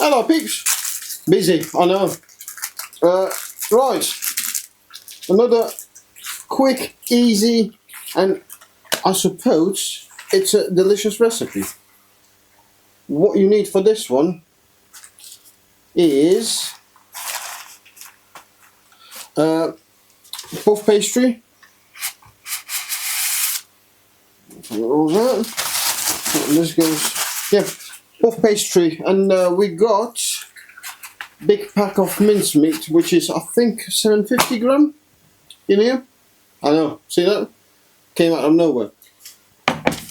Hello peeps. Busy, I know. Right. Another quick, easy, and I suppose it's a delicious recipe. What you need for this one is puff pastry. All that. And this goes, yeah, puff pastry, and we got big pack of mince meat, which is I think 750 gram in here. I know, see that? Came out of nowhere.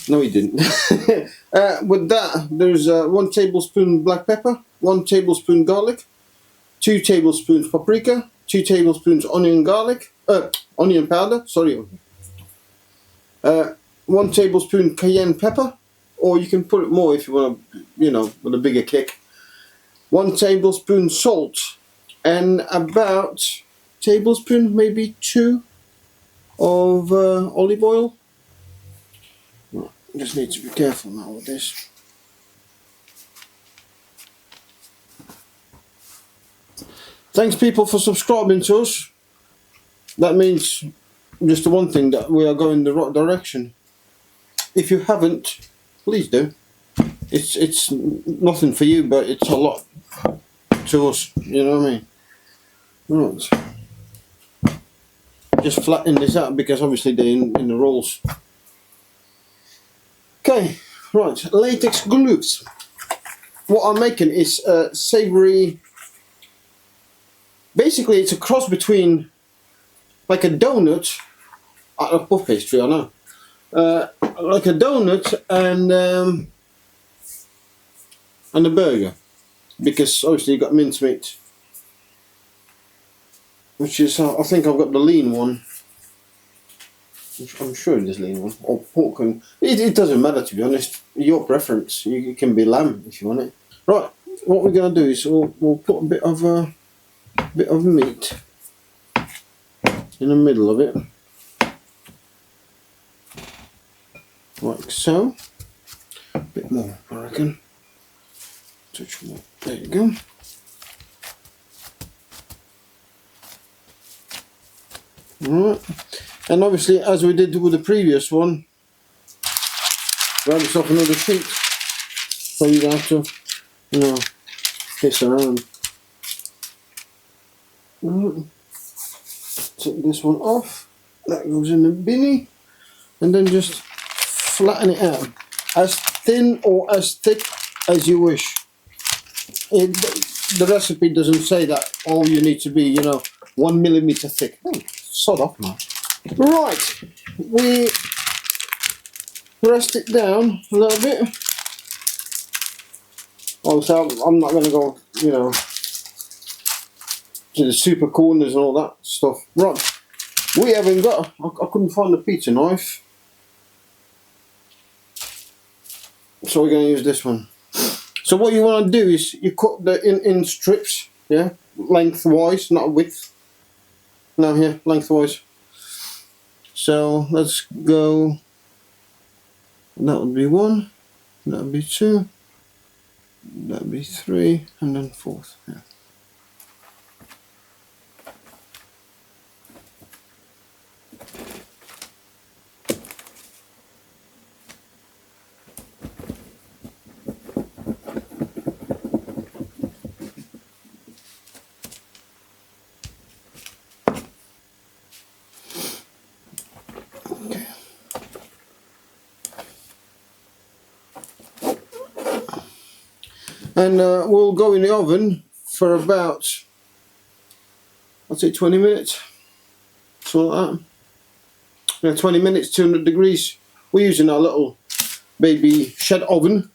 No, he didn't. With that, there's 1 tablespoon black pepper, 1 tablespoon garlic, 2 tablespoons paprika, 2 tablespoons onion powder. Sorry. 1 tablespoon cayenne pepper, or you can put it more if you want to, you know, with a bigger kick. 1 tablespoon salt, and about tablespoon, maybe 2 of olive oil. Just need to be careful now with this. Thanks people for subscribing to us. That means just the one thing, that we are going the right direction. If you haven't, please do. It's nothing for you, but it's a lot to us, you know what I mean? Right. Just flatten this out because obviously they're in the rolls. Okay, right, latex gloves. What I'm making is savoury. Basically, it's a cross between like a donut, a puff pastry, I know, like a donut and a burger, because obviously you've got mincemeat, which is I think I've got the lean one. I'm sure it is lean one, or pork, and it doesn't matter, to be honest. Your preference. You can be lamb if you want it. Right. What we're gonna do is we'll put a bit of meat in the middle of it, like so. A bit more, I reckon. Touch more. There you go. Right. And obviously, as we did with the previous one, grab yourself another sheet, so you don't have to, you know, piss around. Right. Take this one off, that goes in the binny, and then just flatten it out, as thin or as thick as you wish. The recipe doesn't say that all you need to be, you know, 1 millimeter thick. Oh, sod off, man. Right, we pressed it down a little bit. Obviously, I'm not going to go, you know, to the super corners and all that stuff. Right, we haven't got, I couldn't find the pizza knife, so we're going to use this one. So what you want to do is you cut the in strips, yeah, lengthwise, not width. No, here, lengthwise. So let's go, that would be 1, that would be 2, that would be 3, and then 4th. Yeah. And we'll go in the oven for about, I'd say 20 minutes, something like that. Yeah, 20 minutes, 200 degrees. We're using our little baby shed oven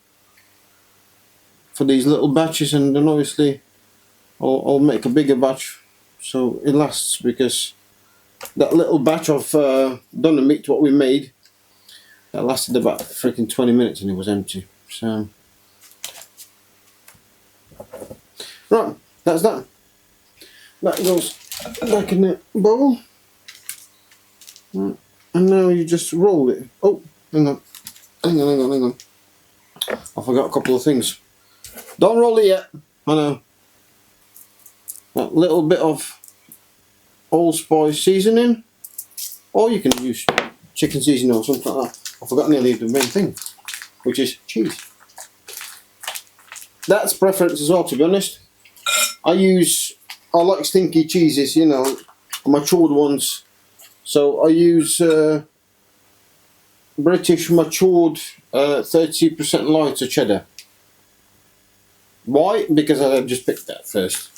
for these little batches, and then obviously I'll make a bigger batch so it lasts, because that little batch of doner meat, what we made, that lasted about freaking 20 minutes and it was empty. So right, that's that. That goes back in the bowl. Right. And now you just roll it. Oh, hang on. I forgot a couple of things. Don't roll it yet. and a little bit of allspice seasoning, or you can use chicken seasoning or something like that. I forgot nearly the main thing, which is cheese. That's preference as well, to be honest. I like stinky cheeses, you know, matured ones. So I use British matured 30% lighter cheddar. Why? Because I just picked that first.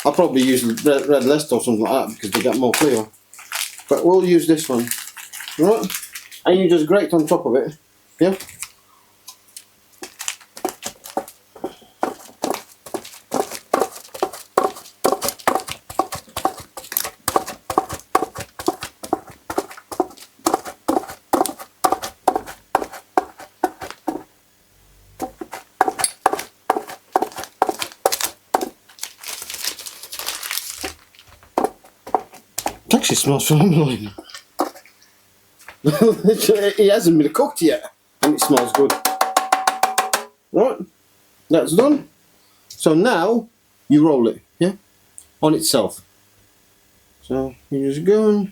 I'll probably use red Leicester or something like that because they get more flavour. But we'll use this one. Right? And you just grate on top of it. Yeah? It actually smells phenomenal. It hasn't been cooked yet, and it smells good. Right, that's done. So now you roll it, yeah, on itself. So you just go and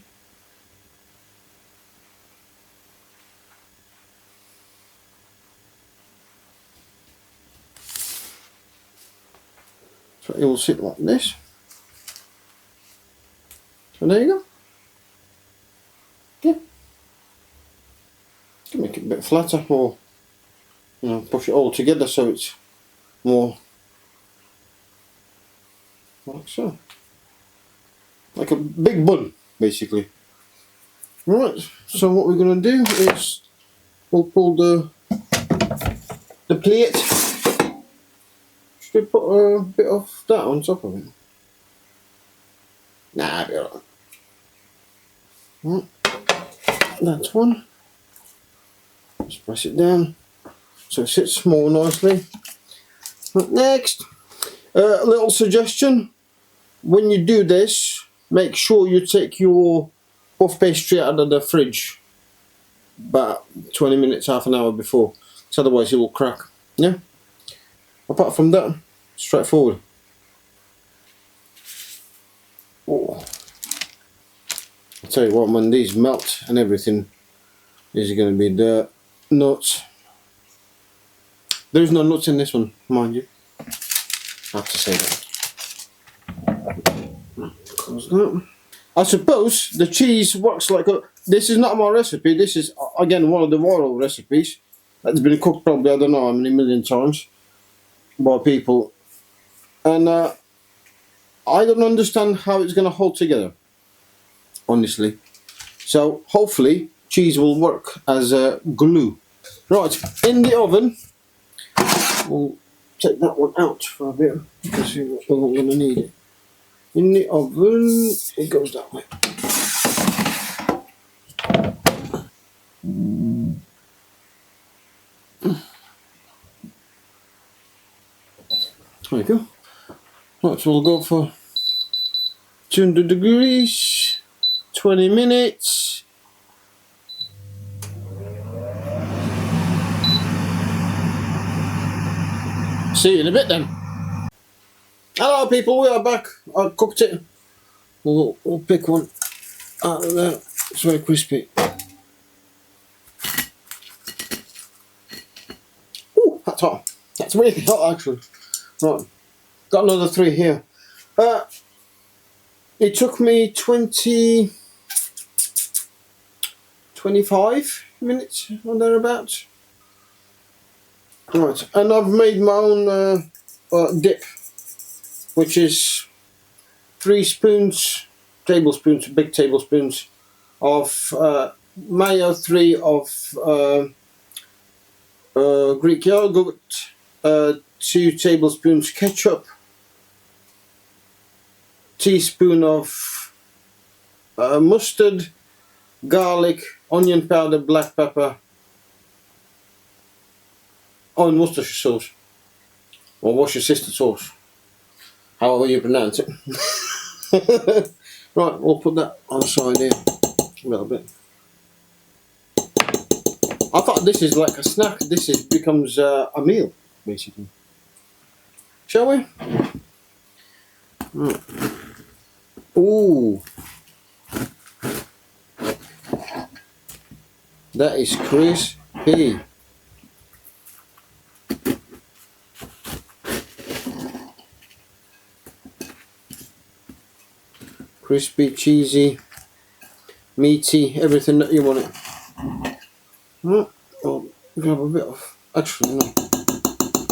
so it will sit like this. So there you go. Yeah. You can make it a bit flatter, or you know, push it all together so it's more like so. Like a big bun, basically. Right, so what we're gonna do is we'll pull the plate. Should we put a bit of that on top of it? Nah, I'll be alright. Right. That's one. Just press it down so it sits more nicely. But next, a little suggestion: when you do this, make sure you take your puff pastry out of the fridge about 20 minutes, half an hour before, because otherwise it will crack. Yeah. Apart from that, straightforward. Oh. I'll tell you what, when these melt and everything, these are going to be the nuts. There's no nuts in this one, mind you. I have to say that. Close that. I suppose the cheese works like a... This is not my recipe. This is, again, one of the viral recipes that's been cooked probably, I don't know how many million times by people. And I don't understand how it's going to hold together, honestly. So hopefully cheese will work as a glue. Right, in the oven, we'll take that one out for a bit because we're not going to need it. In the oven, it goes that way. There you go. Right, so we'll go for 200 degrees, 20 minutes. See you in a bit then. Hello people, we are back. I cooked it. We'll pick one out of there. It's very crispy. Ooh, that's hot. That's really hot actually. Right, got another 3 here. It took me 25 minutes or thereabouts. Right, and I've made my own dip, which is 3 tablespoons, big tablespoons of mayo, 3 of Greek yogurt, 2 tablespoons ketchup, teaspoon of mustard, garlic, onion powder, black pepper, and Worcestershire sauce, or Worcestershire sauce, however you pronounce it. Right, we'll put that on the side here a little bit. I thought this is like a snack. This becomes a meal, basically. Shall we? Ooh. That is crispy. Crispy, cheesy, meaty, everything that you want it. I'll grab a bit of, actually no,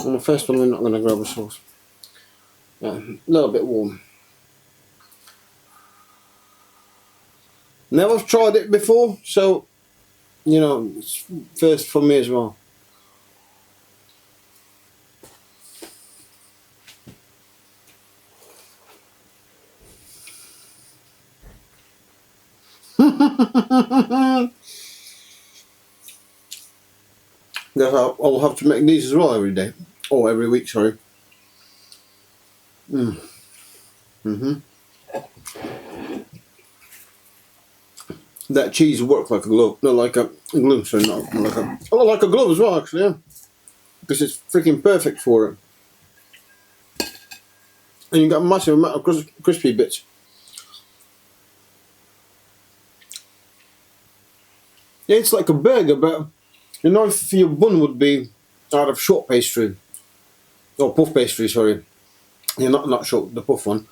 on the first one we're not going to grab a sauce. Yeah, a little bit warm. Never tried it before, so you know, it's first for me as well. Guess I'll have to make these as well every day, or every week, sorry. That cheese works like a glove, not like a glue, sorry, not like a, oh, like a glove as well, actually, yeah. Because it's freaking perfect for it. And you got a massive amount of crispy bits. Yeah, it's like a burger, but you know, if your bun would be out of short pastry, or puff pastry, sorry. Yeah, not short, the puff one.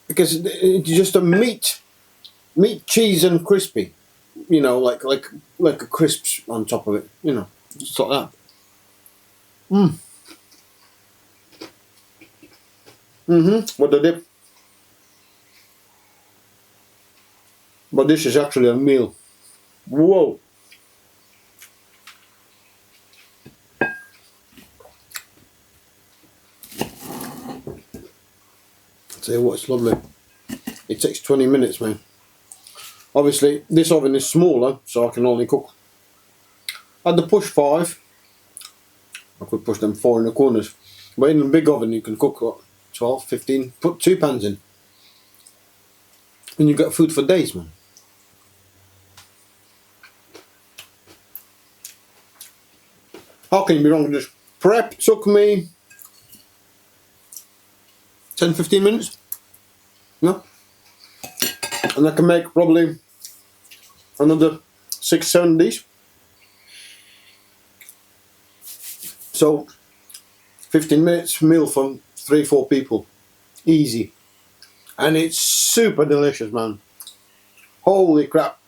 Because it's just a meat, cheese, and crispy. You know, like a crisps on top of it. You know, just like that. With the dip. But this is actually a meal. Whoa. Tell you what, it's lovely. It takes 20 minutes, man. Obviously, this oven is smaller, so I can only cook. At the push 5, I could push them 4 in the corners. But in a big oven, you can cook what, 12, 15, put 2 pans in. And you got food for days, man. How can you be wrong with this? Prep took me 10-15 minutes. No? And I can make probably another 6-7 of these. So 15 minutes meal for 3-4 people. Easy. And it's super delicious, man. Holy crap.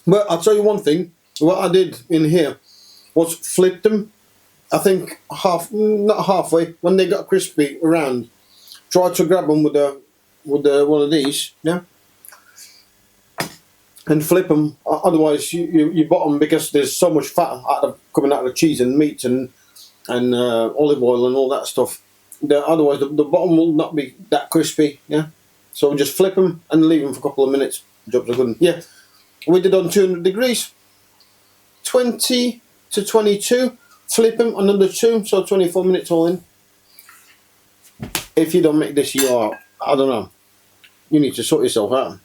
But I'll tell you one thing. What I did in here was flip them. I think not halfway, when they got crispy around. Try to grab them with one of these, yeah, and flip them. Otherwise, you bottom, because there's so much fat coming out of the cheese and meat and olive oil and all that stuff. Otherwise, the bottom will not be that crispy, yeah. So just flip them and leave them for a couple of minutes. Jobs are good. Yeah, we did on 200 degrees, 20 to 22. Flip them another 2, so 24 minutes all in. If you don't make this, you are, I don't know, you need to sort yourself out,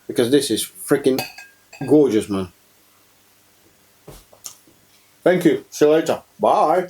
because this is freaking gorgeous, man. Thank you. See you later. Bye.